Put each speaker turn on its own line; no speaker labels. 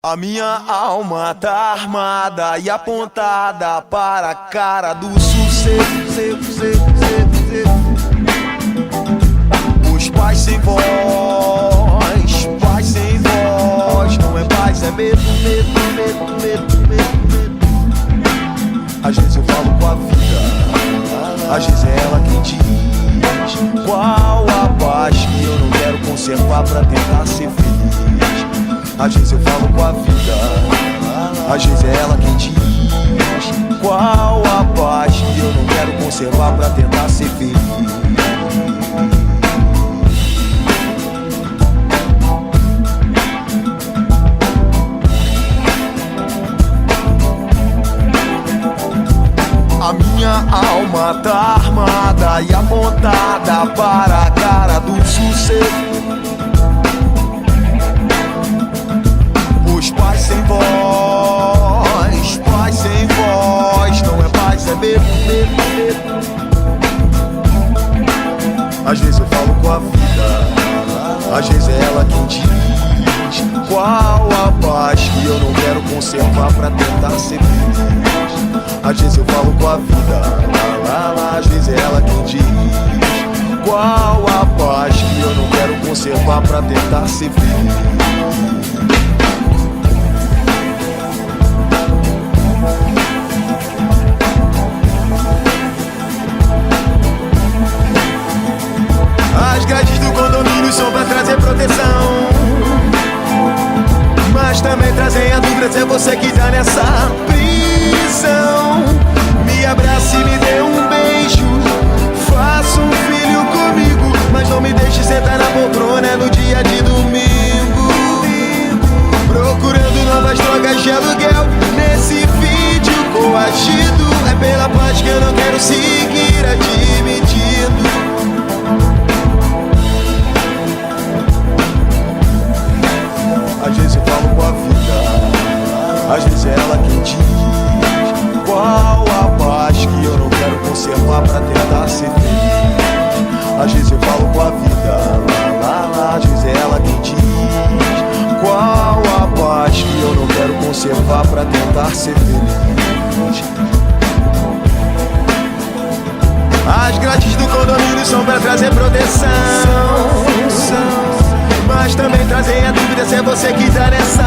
A minha alma tá armada e apontada para a cara do sucesso. Os pais sem voz, paz sem voz. Não é paz, é medo, medo, medo, medo, medo, medo. Às vezes eu falo com a vida, às vezes é ela quem diz qual a paz que eu não quero conservar pra tentar ser feliz. Às vezes eu falo com a vida, às vezes é ela quem diz qual a paz que eu não quero conservar pra tentar ser feliz. A minha alma tá armada e apontada para a cara do sucesso. Os pais sem voz, paz sem voz. Não é paz, é medo, medo, medo. Às vezes eu falo com a vida, às vezes é ela quem diz qual a paz que eu não quero conservar pra tentar ser feliz. Às vezes eu falo com a vida, às vezes é ela quem diz qual a paz que eu não quero conservar pra tentar ser feliz. As grades do condomínio são pra trazer proteção, mas também trazem a dúvida se é você que tá nessa prisão. Me abrace e me dê um beijo, faça um filho comigo, mas não me deixe sentar na poltrona no dia de domingo, procurando novas drogas de aluguel nesse vídeo coagido. É pela paz que eu não quero seguir admitindo. Às vezes eu falo com a vida, às vezes é ela quem diz qual a paz que eu não quero conservar pra tentar ser feliz. Às vezes eu falo com a vida, às vezes é ela quem diz qual a paz que eu não quero conservar pra tentar ser feliz. As grades do condomínio são pra trazer proteção, mas também trazem a dúvida se é você que tá nessa